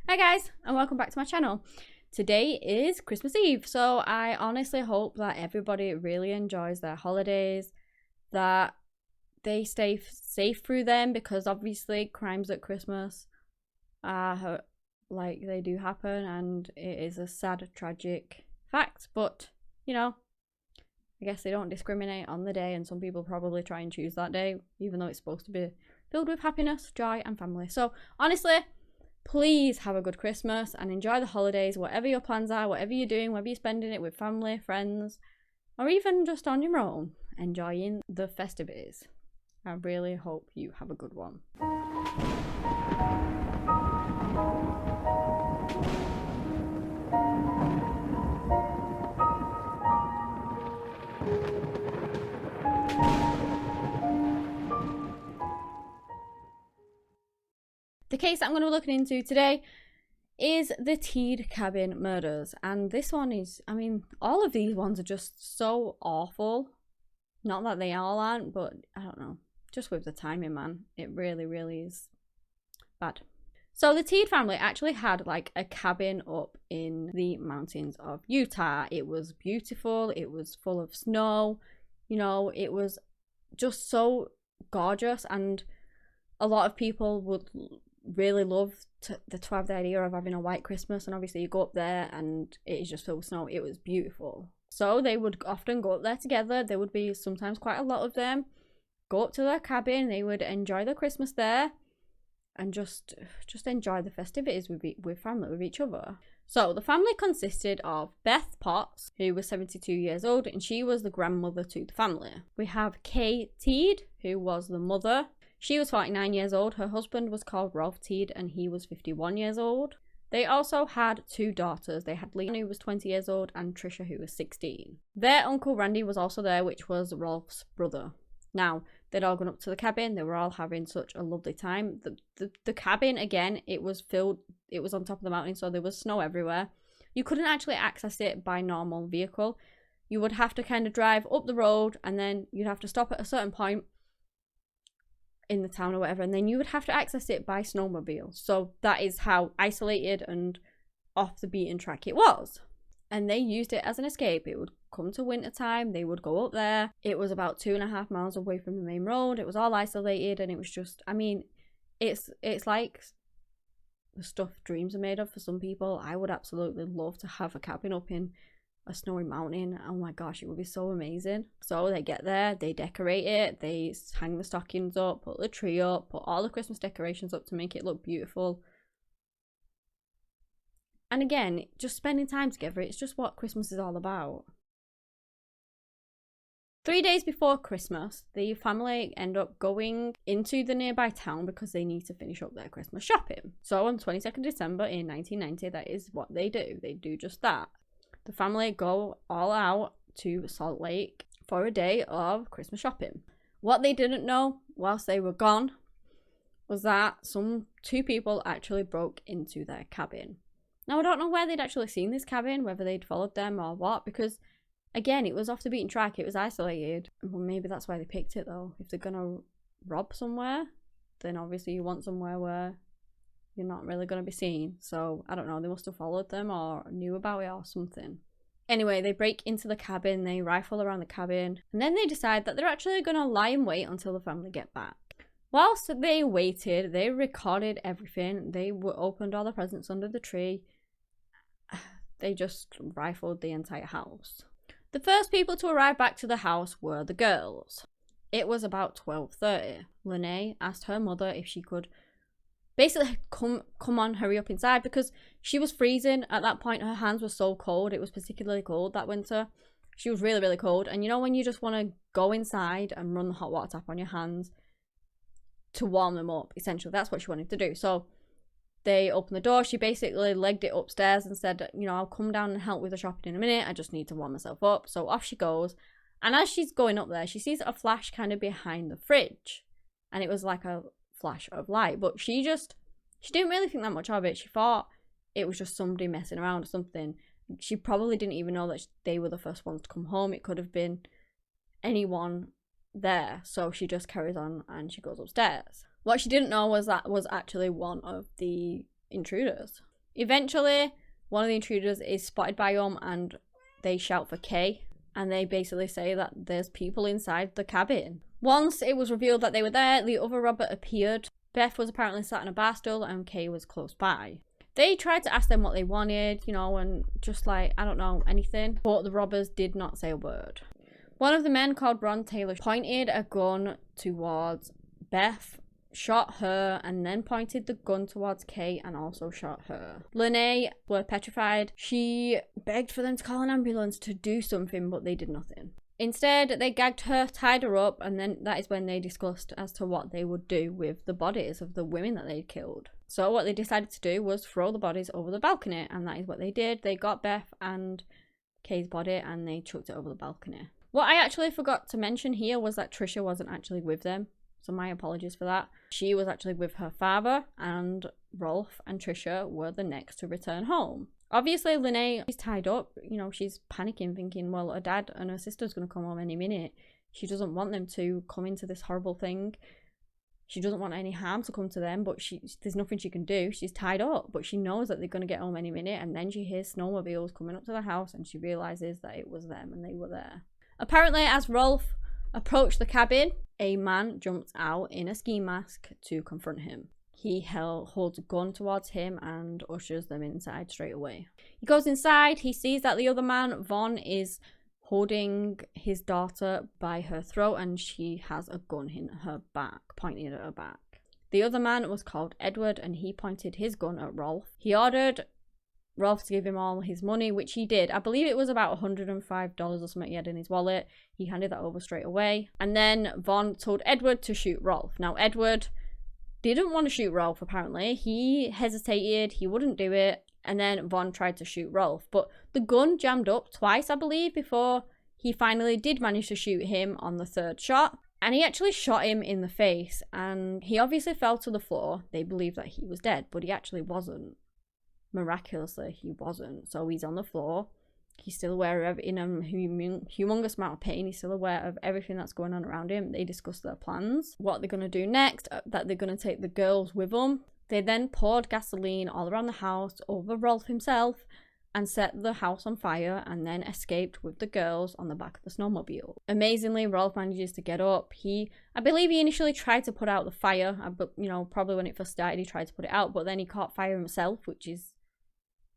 Hi guys, and welcome back to my channel. Today is Christmas Eve, so I honestly hope that everybody really enjoys their holidays, that they stay safe through them, because obviously crimes at Christmas are like they do happen, and it is a sad, tragic fact. But you know, I guess they don't discriminate on the day, and some people probably try and choose that day, even though it's supposed to be filled with happiness, joy, and family. So honestly, please have a good Christmas and enjoy the holidays, whatever your plans are, whatever you're doing, whether you're spending it with family, friends, or even just on your own, enjoying the festivities. I really hope you have a good one. The case that I'm going to be looking into today is the Tiede Cabin Murders, and this one is, I mean, all of these ones are just so awful. Not that they all aren't, but I don't know, just with the timing, man, it really is bad. So the Tiede family actually had like a cabin up in the mountains of Utah. It was beautiful, it was full of snow, you know, it was just so gorgeous, and a lot of people would really love to have the idea of having a white Christmas, and obviously you go up there and it is just filled with snow. It was beautiful. So they would often go up there together. There would be sometimes quite a lot of them go up to their cabin. They would enjoy their Christmas there and just enjoy the festivities with family, with each other. So the family consisted of Beth Potts, who was 72 years old, and she was the grandmother to the family. We have Kay Tiede, who was the mother. She was 49 years old. Her husband was called Rolf Tiede, and he was 51 years old. They also had two daughters. They had Leanne, who was 20 years old, and Trisha, who was 16. Their uncle Randy was also there, which was Rolf's brother. Now, they'd all gone up to the cabin. They were all having such a lovely time. The cabin, again, it was filled, it was on top of the mountain, so there was snow everywhere. You couldn't actually access it by normal vehicle. You would have to kind of drive up the road, and then you'd have to stop at a certain point in the town or whatever, and then you would have to access it by snowmobile. So that is how isolated and off the beaten track it was. And they used it as an escape. It would come to winter time, they would go up there. It was about 2.5 miles away from the main road. It was all isolated, and it was just, I mean, it's like the stuff dreams are made of for some people. I would absolutely love to have a cabin up in a snowy mountain. Oh my gosh, it would be so amazing. So they get there, they decorate it, they hang the stockings up, put the tree up, put all the Christmas decorations up to make it look beautiful. And again, just spending time together, it's just what Christmas is all about. 3 days before Christmas, the family end up going into the nearby town because they need to finish up their Christmas shopping. So on 22nd December in 1990, that is what they do. They do just that. The family go all out to Salt Lake for a day of Christmas shopping. What they didn't know whilst they were gone was that two people actually broke into their cabin. Now, I don't know where they'd actually seen this cabin, whether they'd followed them or what, because again, it was off the beaten track, it was isolated. Well, maybe that's why they picked it though. If they're gonna rob somewhere, then obviously you want somewhere where you're not really going to be seen. So I don't know, they must have followed them or knew about it or something. Anyway, they break into the cabin, they rifle around the cabin, and then they decide that they're actually going to lie in wait until the family get back. Whilst they waited, they recorded everything. They opened all the presents under the tree. They just rifled the entire house. The first people to arrive back to the house were the girls. It was about 12:30. Lene asked her mother if she could basically come on, hurry up inside, because she was freezing at that point. Her hands were so cold. It was particularly cold that winter. She was really cold, and you know when you just want to go inside and run the hot water tap on your hands to warm them up, essentially that's what she wanted to do. So they opened the door. She basically legged it upstairs and said, you know, I'll come down and help with the shopping in a minute, I just need to warm myself up. So off she goes, and as she's going up there, she sees a flash kind of behind the fridge, and it was like a flash of light, but she didn't really think that much of it. She thought it was just somebody messing around or something. She probably didn't even know that they were the first ones to come home. It could have been anyone there. So she just carries on and she goes upstairs. What she didn't know was that was actually one of the intruders. Eventually, one of the intruders is spotted by them and they shout for Kay. And they basically say that there's people inside the cabin. Once it was revealed that they were there, the other robber appeared. Beth was apparently sat in a bar stool and Kay was close by. They tried to ask them what they wanted, you know, and just like, I don't know, anything. But the robbers did not say a word. One of the men, called Ron Taylor, pointed a gun towards Beth, shot her, and then pointed the gun towards Kay and also shot her. Lene were petrified. She begged for them to call an ambulance to do something, but they did nothing. Instead, they gagged her, tied her up, and then that is when they discussed as to what they would do with the bodies of the women that they'd killed. So what they decided to do was throw the bodies over the balcony, and that is what they did. They got Beth and Kay's body and they chucked it over the balcony. What I actually forgot to mention here was that Trisha wasn't actually with them. So my apologies for that. She was actually with her father, and Rolf and Trisha were the next to return home. Obviously, Lene is tied up. You know, she's panicking, thinking, well, her dad and her sister's going to come home any minute. She doesn't want them to come into this horrible thing. She doesn't want any harm to come to them, but there's nothing she can do. She's tied up, but she knows that they're going to get home any minute. And then she hears snowmobiles coming up to the house and she realizes that it was them and they were there. Apparently, as Rolf approached the cabin, a man jumped out in a ski mask to confront him. He holds a gun towards him and ushers them inside straight away. He goes inside, he sees that the other man, Vaughn, is holding his daughter by her throat and she has a gun in her back, pointing at her back. The other man was called Edward and he pointed his gun at Rolf. He ordered Rolf to give him all his money, which he did. I believe it was about $105 or something he had in his wallet. He handed that over straight away. And then Vaughn told Edward to shoot Rolf. Now, Edward didn't want to shoot Rolf, apparently. He hesitated. He wouldn't do it. And then Vaughn tried to shoot Rolf. But the gun jammed up twice, I believe, before he finally did manage to shoot him on the third shot. And he actually shot him in the face. And he obviously fell to the floor. They believed that he was dead, but he actually wasn't. Miraculously, he wasn't. So he's on the floor. He's still aware of, in a humongous amount of pain, he's still aware of everything that's going on around him. They discuss their plans, what they're going to do next, that they're going to take the girls with them. They then poured gasoline all around the house over Rolf himself and set the house on fire and then escaped with the girls on the back of the snowmobile. Amazingly, Rolf manages to get up. I believe he initially tried to put out the fire, but you know, probably when it first started he tried to put it out, but then he caught fire himself, which is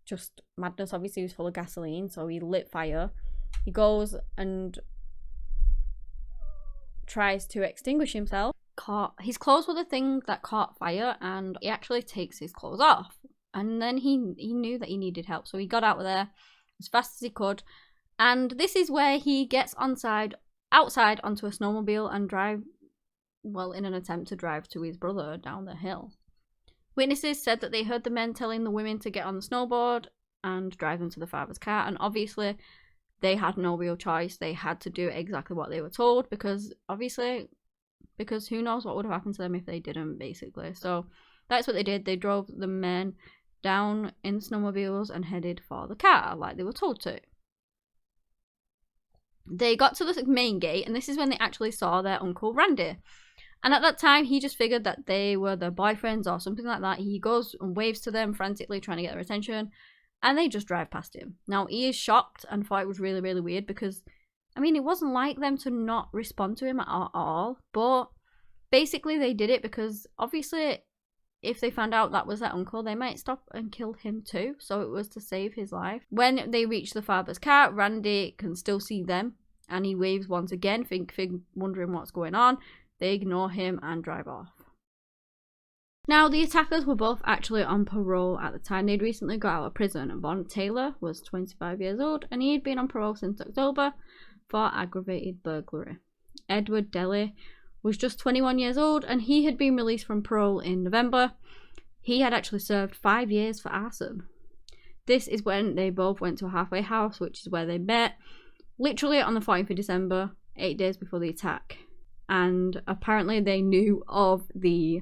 just madness. Obviously he was full of gasoline, so he lit fire. He goes and tries to extinguish himself. His clothes were the thing that caught fire, and he actually takes his clothes off. And then he knew that he needed help, so he got out of there as fast as he could. And this is where he gets outside onto a snowmobile and in an attempt to drive to his brother down the hill. Witnesses said that they heard the men telling the women to get on the snowboard and drive them to the father's car, and obviously they had no real choice. They had to do exactly what they were told because who knows what would have happened to them if they didn't, basically. So that's what they did. They drove the men down in the snowmobiles and headed for the car like they were told to. They got to the main gate, and this is when they actually saw their uncle Randy. And at that time, he just figured that they were their boyfriends or something like that. He goes and waves to them frantically, trying to get their attention, and they just drive past him. Now, he is shocked and thought it was really, really weird because, I mean, it wasn't like them to not respond to him at all, but basically they did it because, obviously, if they found out that was their uncle, they might stop and kill him too, so it was to save his life. When they reach the father's car, Randy can still see them, and he waves once again, wondering what's going on. They ignore him and drive off. Now, the attackers were both actually on parole at the time. They'd recently got out of prison. Vaughn Taylor was 25 years old and he had been on parole since October for aggravated burglary. Edward Deley was just 21 years old and he had been released from parole in November. He had actually served 5 years for arson. This is when they both went to a halfway house, which is where they met, literally on the 14th of December, 8 days before the attack. And apparently they knew of the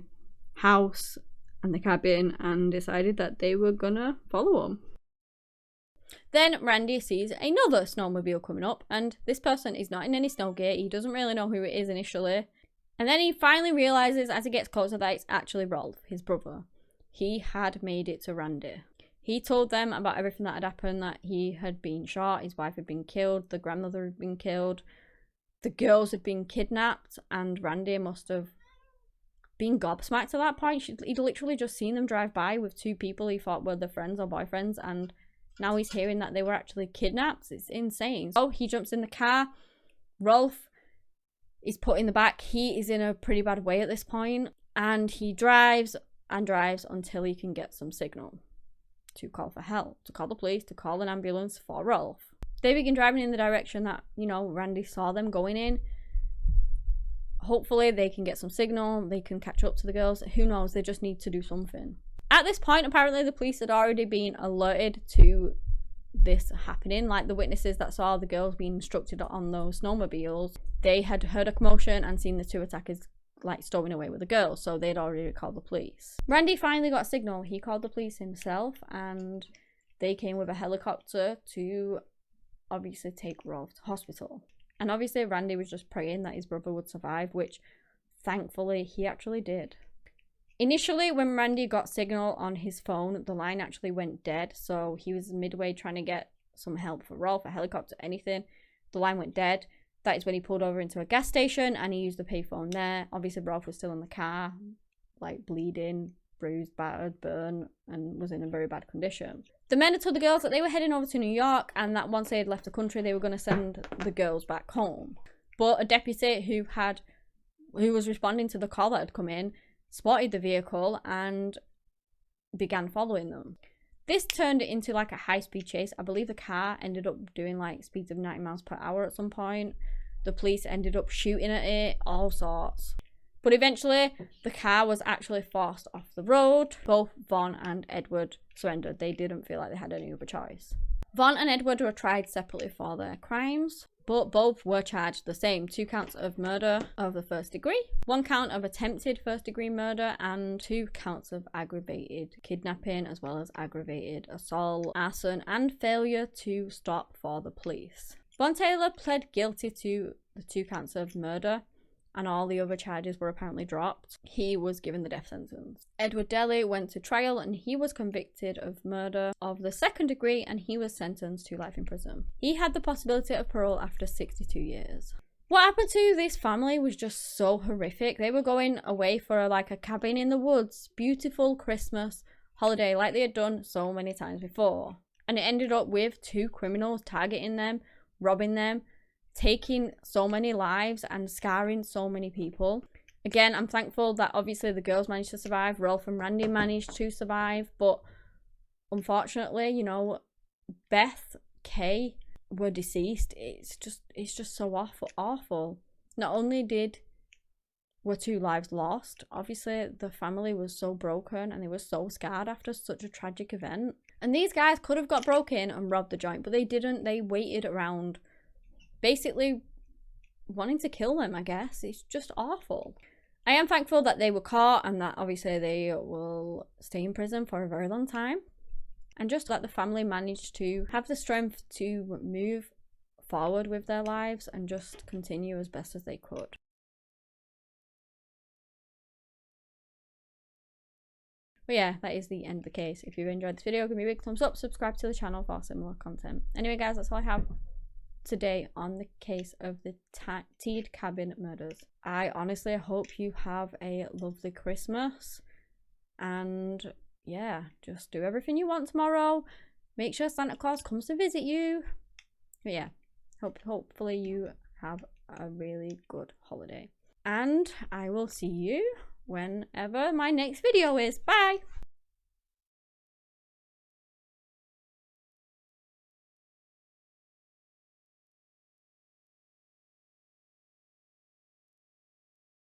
house and the cabin and decided that they were gonna follow them. Then Randy sees another snowmobile coming up, and this person is not in any snow gear. He doesn't really know who it is initially. And then he finally realizes as he gets closer that it's actually Rolf, his brother. He had made it to Randy. He told them about everything that had happened, that he had been shot, his wife had been killed, the grandmother had been killed, the girls had been kidnapped, and Randy must have been gobsmacked at that point. He'd literally just seen them drive by with two people he thought were their friends or boyfriends, and now he's hearing that they were actually kidnapped. It's insane. So he jumps in the car. Rolf is put in the back. He is in a pretty bad way at this point, and he drives and drives until he can get some signal to call for help, to call the police, to call an ambulance for Rolf. They begin driving in the direction that, you know, Randy saw them going in. Hopefully they can get some signal, they can catch up to the girls. Who knows, they just need to do something. At this point, apparently the police had already been alerted to this happening. Like, the witnesses that saw the girls being instructed on those snowmobiles, they had heard a commotion and seen the two attackers like stowing away with the girls, so they'd already called the police. Randy finally got a signal. He called the police himself, and they came with a helicopter to obviously take Rolf to hospital. And obviously Randy was just praying that his brother would survive, which thankfully he actually did. Initially, when Randy got signal on his phone, the line actually went dead, so he was midway trying to get some help for Rolf, a helicopter, anything. The line went dead. That is when he pulled over into a gas station and he used the payphone there. Obviously Rolf was still in the car, like bleeding, bruised, battered, burned, and was in a very bad condition. The men had told the girls that they were heading over to New York, and that once they had left the country they were going to send the girls back home. But a deputy who was responding to the call that had come in spotted the vehicle and began following them. This turned it into like a high-speed chase. I believe the car ended up doing like speeds of 90 miles per hour at some point. The police ended up shooting at it, all sorts. But eventually, the car was actually forced off the road. Both Vaughn and Edward surrendered. They didn't feel like they had any other choice. Vaughn and Edward were tried separately for their crimes, but both were charged the same: 2 counts of murder of the first degree, 1 count of attempted first degree murder, and 2 counts of aggravated kidnapping, as well as aggravated assault, arson, and failure to stop for the police. Vaughn Taylor pled guilty to the 2 counts of murder, and all the other charges were apparently dropped. He was given the death sentence. Edward Daly went to trial and he was convicted of murder of the 2nd degree, and he was sentenced to life in prison. He had the possibility of parole after 62 years. What happened to this family was just so horrific. They were going away for like a cabin in the woods, beautiful Christmas holiday like they had done so many times before. And it ended up with 2 criminals targeting them, robbing them, taking so many lives and scarring so many people. Again, I'm thankful that obviously the girls managed to survive. Rolf and Randy managed to survive, but unfortunately, you know, Beth, Kay were deceased. It's just so awful. Not only were 2 lives lost, obviously the family was so broken and they were so scarred after such a tragic event. And these guys could have got broke in and robbed the joint, but they didn't. They waited around, basically wanting to kill them, I guess. It's just awful. I am thankful that they were caught and that obviously they will stay in prison for a very long time. And just that the family managed to have the strength to move forward with their lives and just continue as best as they could. But yeah, that is the end of the case. If you enjoyed this video, give me a big thumbs up, subscribe to the channel for similar content. Anyway guys, that's all I have today on the case of the Tiede Cabin Murders. I honestly hope you have a lovely Christmas, and yeah, just do everything you want tomorrow. Make sure Santa Claus comes to visit you. But yeah, hopefully you have a really good holiday, and I will see you whenever my next video is. Bye!